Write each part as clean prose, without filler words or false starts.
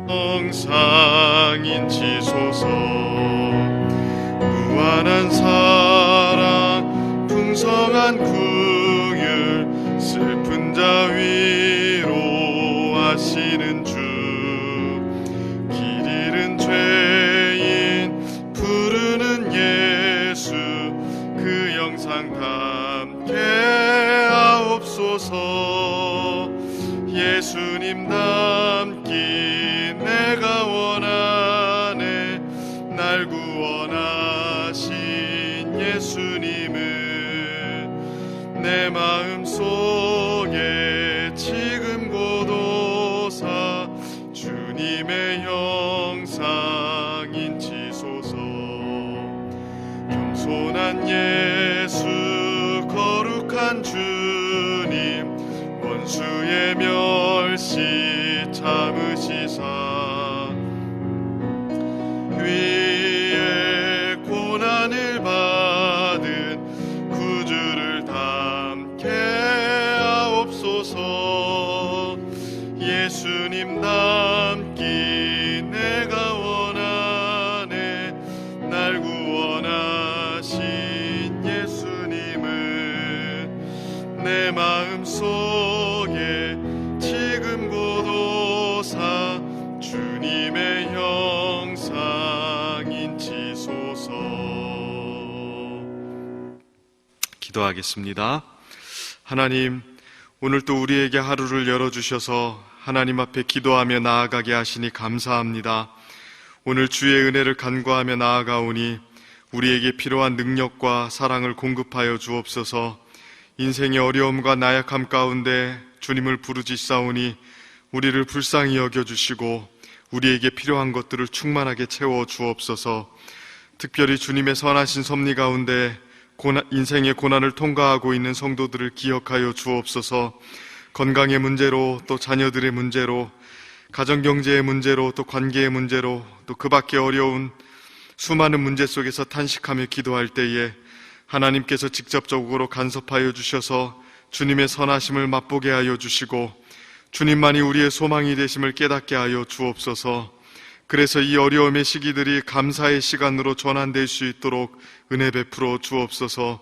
영상 인치소서. 무한한 사랑 풍성한 긍휼 슬픈 자 위로하시는 주. 길 잃은 죄인 부르는 예수 그 영상 담게 하옵소서. 예수님 닮기 내가 원하네. 날 구원하신 예수님은 내 마음속에 지금 고도사 주님의 형상 인치소서. 겸손한 예수 거룩한 주님 원수의 멸시 참으시사 위에 고난을 받은 구주를 담게 하옵소서. 예수님 닮기 내가 원하네. 날 구원하신 예수님은 내 마음속에 지금 고도사 주님의 형상 인치소서. 기도하겠습니다. 하나님, 오늘 또 우리에게 하루를 열어주셔서 하나님 앞에 기도하며 나아가게 하시니 감사합니다. 오늘 주의 은혜를 간구하며 나아가오니 우리에게 필요한 능력과 사랑을 공급하여 주옵소서. 인생의 어려움과 나약함 가운데 주님을 부르짖사오니 우리를 불쌍히 여겨주시고 우리에게 필요한 것들을 충만하게 채워 주옵소서. 특별히 주님의 선하신 섭리 가운데 인생의 고난을 통과하고 있는 성도들을 기억하여 주옵소서. 건강의 문제로, 또 자녀들의 문제로, 가정경제의 문제로, 또 관계의 문제로, 또 그 밖에 어려운 수많은 문제 속에서 탄식하며 기도할 때에 하나님께서 직접적으로 간섭하여 주셔서 주님의 선하심을 맛보게 하여 주시고 주님만이 우리의 소망이 되심을 깨닫게 하여 주옵소서. 그래서 이 어려움의 시기들이 감사의 시간으로 전환될 수 있도록 은혜 베풀어 주옵소서.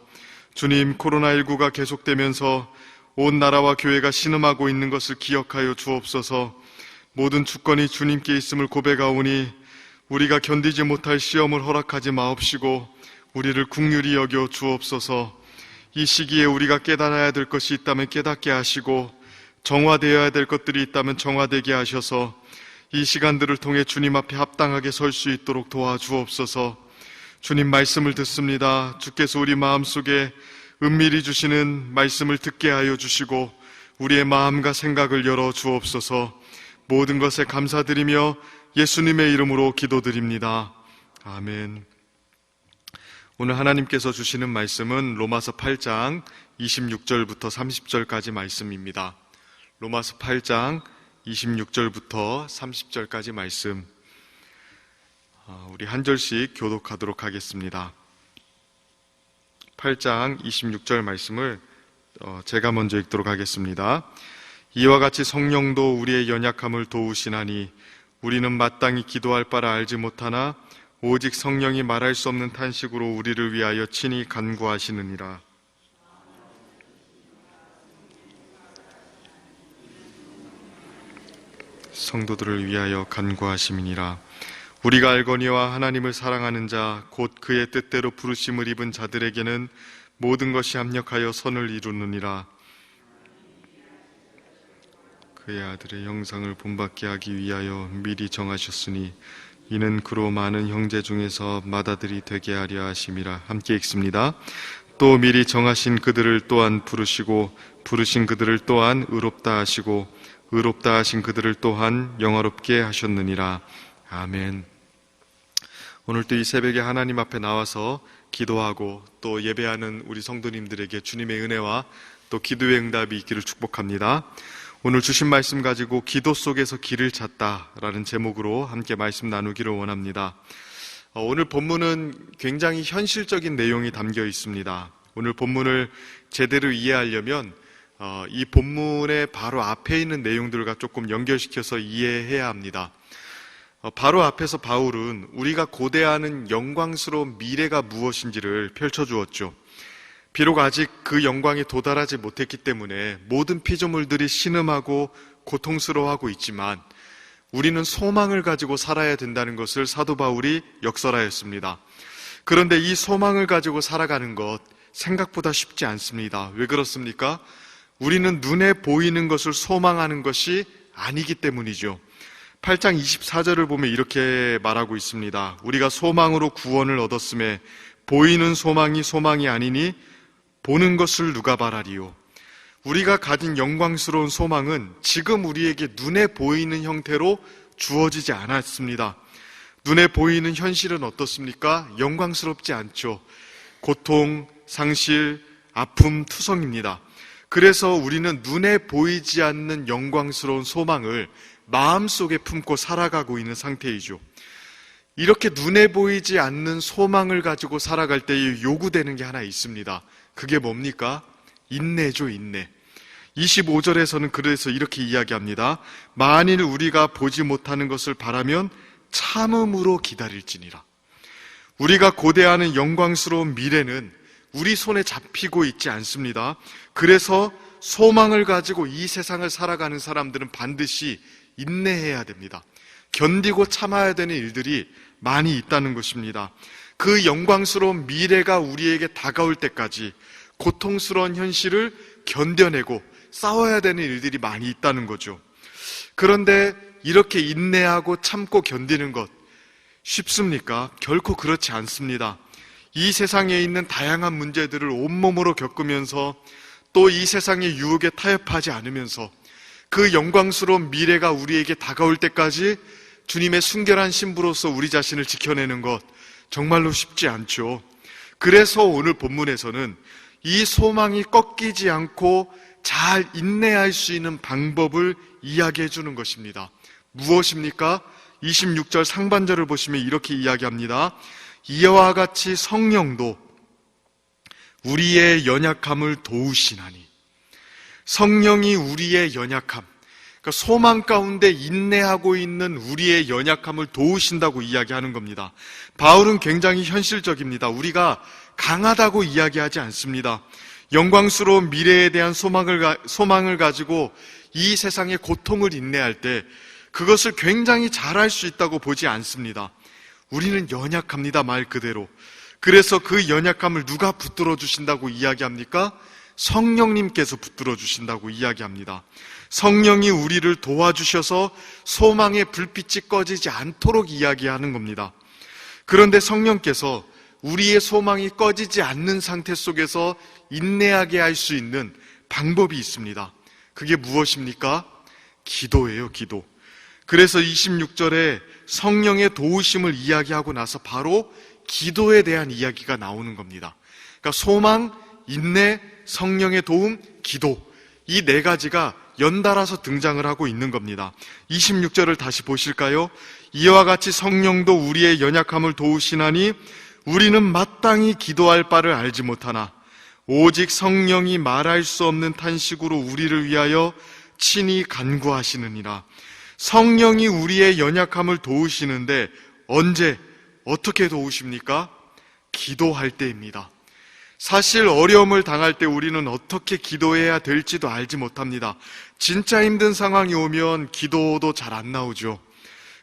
주님, 코로나19가 계속되면서 온 나라와 교회가 신음하고 있는 것을 기억하여 주옵소서. 모든 주권이 주님께 있음을 고백하오니 우리가 견디지 못할 시험을 허락하지 마옵시고 우리를 긍휼히 여겨 주옵소서. 이 시기에 우리가 깨달아야 될 것이 있다면 깨닫게 하시고 정화되어야 될 것들이 있다면 정화되게 하셔서 이 시간들을 통해 주님 앞에 합당하게 설 수 있도록 도와주옵소서. 주님 말씀을 듣습니다. 주께서 우리 마음속에 은밀히 주시는 말씀을 듣게 하여 주시고 우리의 마음과 생각을 열어 주옵소서. 모든 것에 감사드리며 예수님의 이름으로 기도드립니다. 아멘. 오늘 하나님께서 주시는 말씀은 로마서 8장 26절부터 30절까지 말씀입니다. 로마서 8장 26절부터 30절까지 말씀, 우리 한 절씩 교독하도록 하겠습니다. 8장 26절 말씀을 제가 먼저 읽도록 하겠습니다. 이와 같이 성령도 우리의 연약함을 도우시나니 우리는 마땅히 기도할 바라 알지 못하나 오직 성령이 말할 수 없는 탄식으로 우리를 위하여 친히 간구하시느니라. 성도들을 위하여 간구하심이니라. 우리가 알거니와 하나님을 사랑하는 자 곧 그의 뜻대로 부르심을 입은 자들에게는 모든 것이 합력하여 선을 이루느니라. 그의 아들의 형상을 본받게 하기 위하여 미리 정하셨으니 이는 그로 많은 형제 중에서 맏아들이 되게 하려 하심이라. 함께 읽습니다. 또 미리 정하신 그들을 또한 부르시고 부르신 그들을 또한 의롭다 하시고 의롭다 하신 그들을 또한 영화롭게 하셨느니라. 아멘. 오늘도 이 새벽에 하나님 앞에 나와서 기도하고 또 예배하는 우리 성도님들에게 주님의 은혜와 또 기도의 응답이 있기를 축복합니다. 오늘 주신 말씀 가지고 기도 속에서 길을 찾다라는 제목으로 함께 말씀 나누기를 원합니다. 오늘 본문은 굉장히 현실적인 내용이 담겨 있습니다. 오늘 본문을 제대로 이해하려면 이 본문의 바로 앞에 있는 내용들과 조금 연결시켜서 이해해야 합니다. 바로 앞에서 바울은 우리가 고대하는 영광스러운 미래가 무엇인지를 펼쳐주었죠. 비록 아직 그 영광에 도달하지 못했기 때문에 모든 피조물들이 신음하고 고통스러워하고 있지만 우리는 소망을 가지고 살아야 된다는 것을 사도 바울이 역설하였습니다. 그런데 이 소망을 가지고 살아가는 것 생각보다 쉽지 않습니다. 왜 그렇습니까? 우리는 눈에 보이는 것을 소망하는 것이 아니기 때문이죠. 8장 24절을 보면 이렇게 말하고 있습니다. 우리가 소망으로 구원을 얻었음에 보이는 소망이 소망이 아니니 보는 것을 누가 바라리요. 우리가 가진 영광스러운 소망은 지금 우리에게 눈에 보이는 형태로 주어지지 않았습니다. 눈에 보이는 현실은 어떻습니까? 영광스럽지 않죠. 고통, 상실, 아픔, 투성입니다. 그래서 우리는 눈에 보이지 않는 영광스러운 소망을 마음속에 품고 살아가고 있는 상태이죠. 이렇게 눈에 보이지 않는 소망을 가지고 살아갈 때에 요구되는 게 하나 있습니다. 그게 뭡니까? 인내죠, 인내. 25절에서는 그래서 이렇게 이야기합니다. 만일 우리가 보지 못하는 것을 바라면 참음으로 기다릴지니라. 우리가 고대하는 영광스러운 미래는 우리 손에 잡히고 있지 않습니다. 그래서 소망을 가지고 이 세상을 살아가는 사람들은 반드시 인내해야 됩니다. 견디고 참아야 되는 일들이 많이 있다는 것입니다. 그 영광스러운 미래가 우리에게 다가올 때까지 고통스러운 현실을 견뎌내고 싸워야 되는 일들이 많이 있다는 거죠. 그런데 이렇게 인내하고 참고 견디는 것 쉽습니까? 결코 그렇지 않습니다. 이 세상에 있는 다양한 문제들을 온몸으로 겪으면서 또 이 세상의 유혹에 타협하지 않으면서 그 영광스러운 미래가 우리에게 다가올 때까지 주님의 순결한 신부로서 우리 자신을 지켜내는 것 정말로 쉽지 않죠. 그래서 오늘 본문에서는 이 소망이 꺾이지 않고 잘 인내할 수 있는 방법을 이야기해 주는 것입니다. 무엇입니까? 26절 상반절을 보시면 이렇게 이야기합니다. 이와 같이 성령도 우리의 연약함을 도우시나니. 성령이 우리의 연약함, 그러니까 소망 가운데 인내하고 있는 우리의 연약함을 도우신다고 이야기하는 겁니다. 바울은 굉장히 현실적입니다. 우리가 강하다고 이야기하지 않습니다. 영광스러운 미래에 대한 소망을 가지고 이 세상의 고통을 인내할 때 그것을 굉장히 잘할 수 있다고 보지 않습니다. 우리는 연약합니다, 말 그대로. 그래서 그 연약함을 누가 붙들어 주신다고 이야기합니까? 성령님께서 붙들어 주신다고 이야기합니다. 성령이 우리를 도와주셔서 소망의 불빛이 꺼지지 않도록 이야기하는 겁니다. 그런데 성령께서 우리의 소망이 꺼지지 않는 상태 속에서 인내하게 할 수 있는 방법이 있습니다. 그게 무엇입니까? 기도예요, 기도. 그래서 26절에 성령의 도우심을 이야기하고 나서 바로 기도에 대한 이야기가 나오는 겁니다. 그러니까 소망, 인내, 성령의 도움, 기도, 이 네 가지가 연달아서 등장을 하고 있는 겁니다. 26절을 다시 보실까요? 이와 같이 성령도 우리의 연약함을 도우시나니 우리는 마땅히 기도할 바를 알지 못하나 오직 성령이 말할 수 없는 탄식으로 우리를 위하여 친히 간구하시느니라. 성령이 우리의 연약함을 도우시는데 언제, 어떻게 도우십니까? 기도할 때입니다. 사실 어려움을 당할 때 우리는 어떻게 기도해야 될지도 알지 못합니다. 진짜 힘든 상황이 오면 기도도 잘 안 나오죠.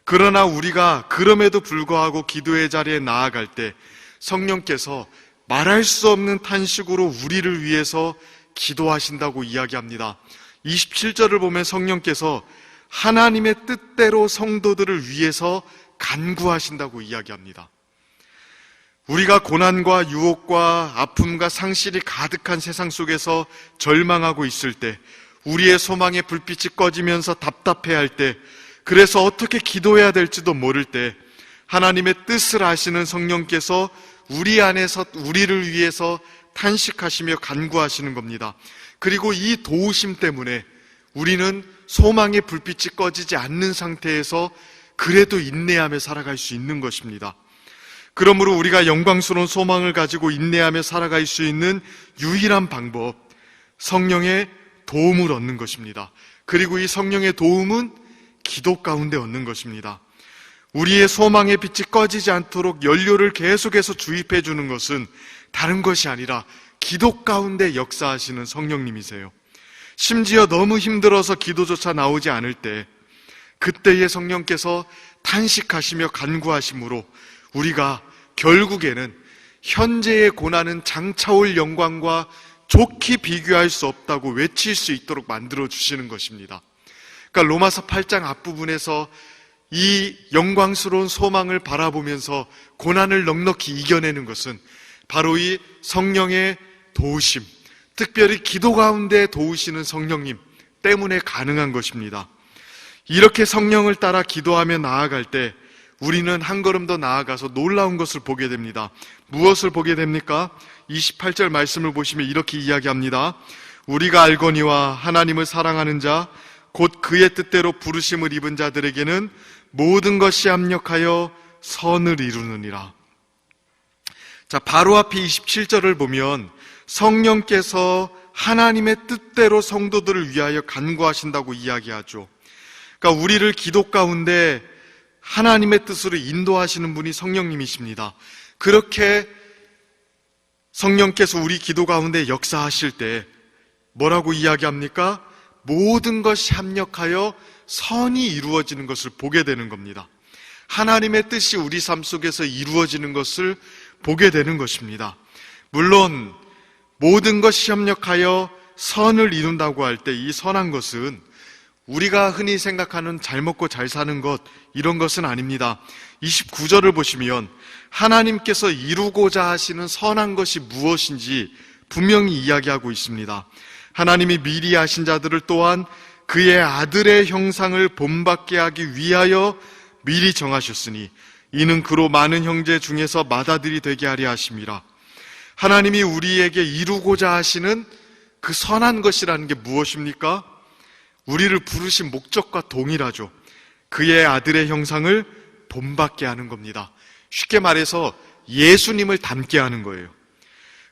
그러나 우리가 그럼에도 불구하고 기도의 자리에 나아갈 때 성령께서 말할 수 없는 탄식으로 우리를 위해서 기도하신다고 이야기합니다. 27절을 보면 성령께서 하나님의 뜻대로 성도들을 위해서 간구하신다고 이야기합니다. 우리가 고난과 유혹과 아픔과 상실이 가득한 세상 속에서 절망하고 있을 때, 우리의 소망의 불빛이 꺼지면서 답답해할 때, 그래서 어떻게 기도해야 될지도 모를 때 하나님의 뜻을 아시는 성령께서 우리 안에서 우리를 위해서 탄식하시며 간구하시는 겁니다. 그리고 이 도우심 때문에 우리는 소망의 불빛이 꺼지지 않는 상태에서 그래도 인내하며 살아갈 수 있는 것입니다. 그러므로 우리가 영광스러운 소망을 가지고 인내하며 살아갈 수 있는 유일한 방법, 성령의 도움을 얻는 것입니다. 그리고 이 성령의 도움은 기도 가운데 얻는 것입니다. 우리의 소망의 빛이 꺼지지 않도록 연료를 계속해서 주입해 주는 것은 다른 것이 아니라 기도 가운데 역사하시는 성령님이세요. 심지어 너무 힘들어서 기도조차 나오지 않을 때, 그때의 성령께서 탄식하시며 간구하심으로 우리가 결국에는 현재의 고난은 장차올 영광과 좋게 비교할 수 없다고 외칠 수 있도록 만들어 주시는 것입니다. 그러니까 로마서 8장 앞부분에서 이 영광스러운 소망을 바라보면서 고난을 넉넉히 이겨내는 것은 바로 이 성령의 도우심, 특별히 기도 가운데 도우시는 성령님 때문에 가능한 것입니다. 이렇게 성령을 따라 기도하며 나아갈 때 우리는 한 걸음 더 나아가서 놀라운 것을 보게 됩니다. 무엇을 보게 됩니까? 28절 말씀을 보시면 이렇게 이야기합니다. 우리가 알거니와 하나님을 사랑하는 자, 곧 그의 뜻대로 부르심을 입은 자들에게는 모든 것이 합력하여 선을 이루느니라. 자, 바로 앞에 27절을 보면 성령께서 하나님의 뜻대로 성도들을 위하여 간구하신다고 이야기하죠. 그러니까 우리를 기도 가운데 하나님의 뜻으로 인도하시는 분이 성령님이십니다. 그렇게 성령께서 우리 기도 가운데 역사하실 때 뭐라고 이야기합니까? 모든 것이 합력하여 선이 이루어지는 것을 보게 되는 겁니다. 하나님의 뜻이 우리 삶 속에서 이루어지는 것을 보게 되는 것입니다. 물론 모든 것이 협력하여 선을 이룬다고 할 때 이 선한 것은 우리가 흔히 생각하는 잘 먹고 잘 사는 것, 이런 것은 아닙니다. 29절을 보시면 하나님께서 이루고자 하시는 선한 것이 무엇인지 분명히 이야기하고 있습니다. 하나님이 미리 아신 자들을 또한 그의 아들의 형상을 본받게 하기 위하여 미리 정하셨으니 이는 그로 많은 형제 중에서 맏아들이 되게 하려 하심이라. 하나님이 우리에게 이루고자 하시는 그 선한 것이라는 게 무엇입니까? 우리를 부르신 목적과 동일하죠. 그의 아들의 형상을 본받게 하는 겁니다. 쉽게 말해서 예수님을 닮게 하는 거예요.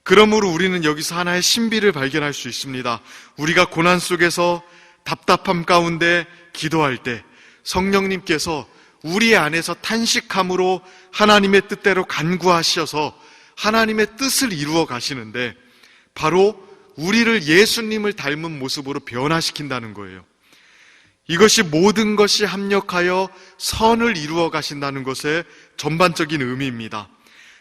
그러므로 우리는 여기서 하나의 신비를 발견할 수 있습니다. 우리가 고난 속에서 답답함 가운데 기도할 때 성령님께서 우리 안에서 탄식함으로 하나님의 뜻대로 간구하셔서 하나님의 뜻을 이루어 가시는데 바로 우리를 예수님을 닮은 모습으로 변화시킨다는 거예요. 이것이 모든 것이 합력하여 선을 이루어 가신다는 것의 전반적인 의미입니다.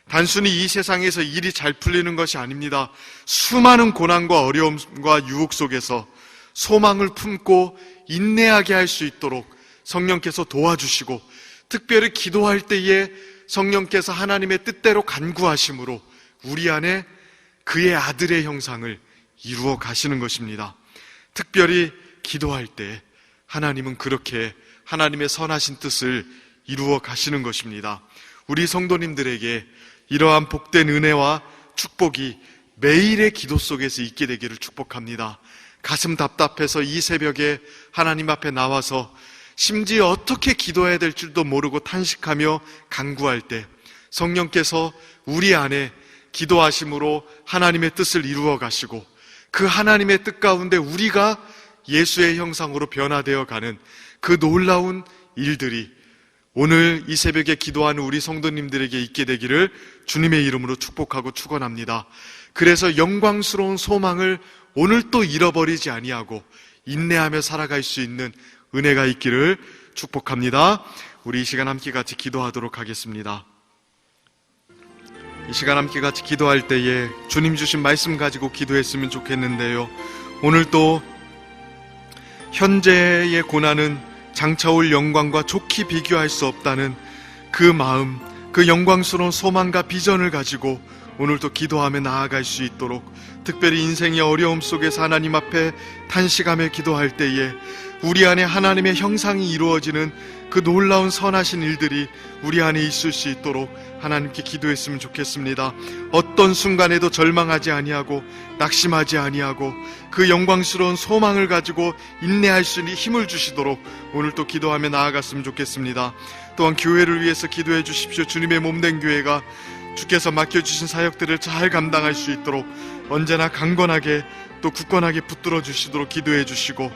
단순히 이 세상에서 일이 잘 풀리는 것이 아닙니다. 수많은 고난과 어려움과 유혹 속에서 소망을 품고 인내하게 할 수 있도록 성령께서 도와주시고, 특별히 기도할 때에 성령께서 하나님의 뜻대로 간구하심으로 우리 안에 그의 아들의 형상을 이루어 가시는 것입니다. 특별히 기도할 때 하나님은 그렇게 하나님의 선하신 뜻을 이루어 가시는 것입니다. 우리 성도님들에게 이러한 복된 은혜와 축복이 매일의 기도 속에서 있게 되기를 축복합니다. 가슴 답답해서 이 새벽에 하나님 앞에 나와서 심지어 어떻게 기도해야 될 줄도 모르고 탄식하며 간구할 때 성령께서 우리 안에 기도하심으로 하나님의 뜻을 이루어 가시고, 그 하나님의 뜻 가운데 우리가 예수의 형상으로 변화되어 가는 그 놀라운 일들이 오늘 이 새벽에 기도하는 우리 성도님들에게 있게 되기를 주님의 이름으로 축복하고 축원합니다. 그래서 영광스러운 소망을 오늘 또 잃어버리지 아니하고 인내하며 살아갈 수 있는 은혜가 있기를 축복합니다. 우리 이 시간 함께 같이 기도하도록 하겠습니다. 이 시간 함께 같이 기도할 때에 주님 주신 말씀 가지고 기도했으면 좋겠는데요, 오늘 또 현재의 고난은 장차올 영광과 좋게 비교할 수 없다는 그 마음, 그 영광스러운 소망과 비전을 가지고 오늘도 기도하며 나아갈 수 있도록, 특별히 인생의 어려움 속에서 하나님 앞에 탄식하며 기도할 때에 우리 안에 하나님의 형상이 이루어지는 그 놀라운 선하신 일들이 우리 안에 있을 수 있도록 하나님께 기도했으면 좋겠습니다. 어떤 순간에도 절망하지 아니하고 낙심하지 아니하고 그 영광스러운 소망을 가지고 인내할 수 있는 힘을 주시도록 오늘 또 기도하며 나아갔으면 좋겠습니다. 또한 교회를 위해서 기도해 주십시오. 주님의 몸된 교회가 주께서 맡겨주신 사역들을 잘 감당할 수 있도록 언제나 강건하게 또 굳건하게 붙들어 주시도록 기도해 주시고,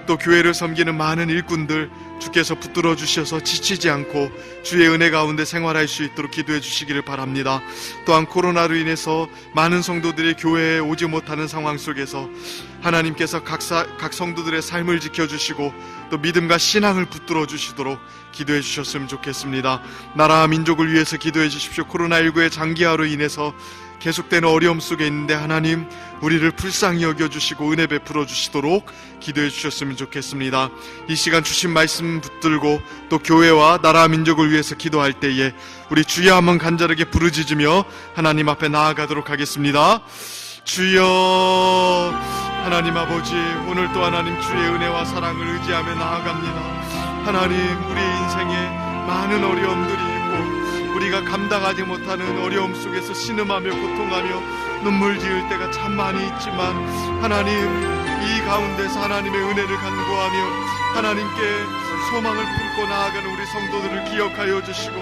또 교회를 섬기는 많은 일꾼들 주께서 붙들어 주셔서 지치지 않고 주의 은혜 가운데 생활할 수 있도록 기도해 주시기를 바랍니다. 또한 코로나로 인해서 많은 성도들이 교회에 오지 못하는 상황 속에서 하나님께서 각 성도들의 삶을 지켜주시고 또 믿음과 신앙을 붙들어 주시도록 기도해 주셨으면 좋겠습니다. 나라와 민족을 위해서 기도해 주십시오. 코로나19의 장기화로 인해서 계속되는 어려움 속에 있는데 하나님, 우리를 불쌍히 여겨주시고 은혜 베풀어 주시도록 기도해 주셨으면 좋겠습니다. 이 시간 주신 말씀 붙들고 또 교회와 나라 민족을 위해서 기도할 때에 우리 주여 한번 간절하게 부르짖으며 하나님 앞에 나아가도록 하겠습니다. 주여, 하나님 아버지, 오늘 또 하나님 주의 은혜와 사랑을 의지하며 나아갑니다. 하나님, 우리의 인생에 많은 어려움들이 있고 우리가 감당하지 못하는 어려움 속에서 신음하며 고통하며 눈물 지을 때가 참 많이 있지만 하나님, 이 가운데서 하나님의 은혜를 간구하며 하나님께 소망을 품고 나아가는 우리 성도들을 기억하여 주시고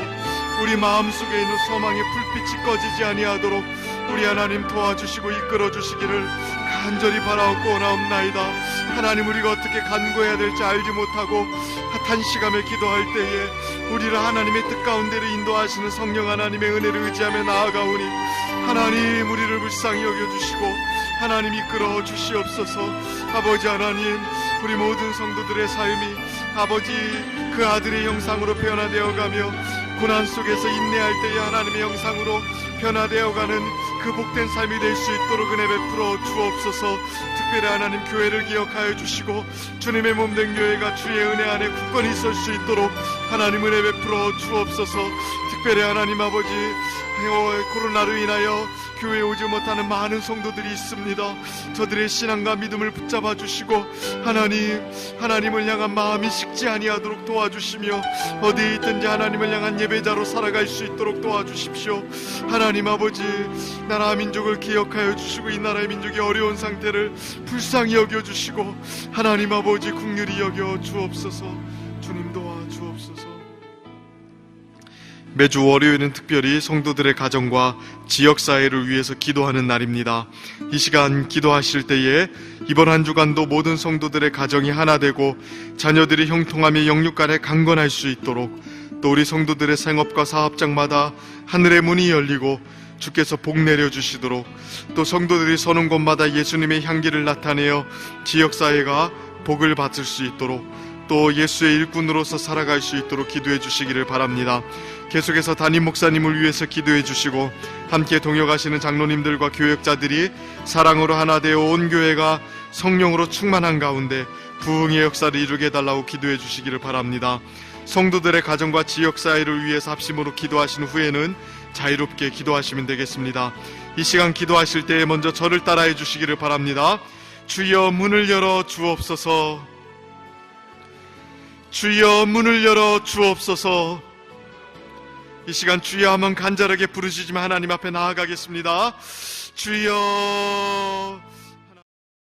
우리 마음속에 있는 소망의 불빛이 꺼지지 아니하도록 우리 하나님 도와주시고 이끌어 주시기를 간절히 바라옵고 원하옵나이다. 하나님, 우리가 어떻게 간구해야 될지 알지 못하고 탄식하며 기도할 때에 우리를 하나님의 뜻 가운데로 인도하시는 성령 하나님의 은혜를 의지하며 나아가오니 하나님, 우리를 불쌍히 여겨주시고 하나님 이끌어 주시옵소서. 아버지 하나님, 우리 모든 성도들의 삶이 아버지 그 아들의 형상으로 변화되어가며 고난 속에서 인내할 때에 하나님의 형상으로 변화되어가는 그 복된 삶이 될 수 있도록 은혜 베풀어 주옵소서. 특별히 하나님, 교회를 기억하여 주시고 주님의 몸된 교회가 주의 은혜 안에 굳건히 있을 수 있도록 하나님 은혜 베풀어 주옵소서. 특별히 하나님 아버지, 코로나로 인하여 교회에 오지 못하는 많은 성도들이 있습니다. 저들의 신앙과 믿음을 붙잡아 주시고 하나님을 향한 마음이 식지 아니하도록 도와주시며 어디에 있든지 하나님을 향한 예배자로 살아갈 수 있도록 도와주십시오. 하나님 아버지, 나라 민족을 기억하여 주시고 이 나라의 민족이 어려운 상태를 불쌍히 여겨주시고 하나님 아버지 긍휼히 여겨 주옵소서. 주님 도와 주옵소서. 매주 월요일은 특별히 성도들의 가정과 지역사회를 위해서 기도하는 날입니다. 이 시간 기도하실 때에 이번 한 주간도 모든 성도들의 가정이 하나 되고 자녀들이 형통하며 영육간에 강건할 수 있도록, 또 우리 성도들의 생업과 사업장마다 하늘의 문이 열리고 주께서 복 내려주시도록, 또 성도들이 서는 곳마다 예수님의 향기를 나타내어 지역사회가 복을 받을 수 있도록, 또 예수의 일꾼으로서 살아갈 수 있도록 기도해 주시기를 바랍니다. 계속해서 담임 목사님을 위해서 기도해 주시고 함께 동역하시는 장로님들과 교역자들이 사랑으로 하나 되어 온 교회가 성령으로 충만한 가운데 부흥의 역사를 이루게 해달라고 기도해 주시기를 바랍니다. 성도들의 가정과 지역사회를 위해서 합심으로 기도하신 후에는 자유롭게 기도하시면 되겠습니다. 이 시간 기도하실 때에 먼저 저를 따라해 주시기를 바랍니다. 주여, 문을 열어 주옵소서. 주여, 문을 열어 주옵소서. 이 시간 주여 한번 간절하게 부르시지만 하나님 앞에 나아가겠습니다. 주여,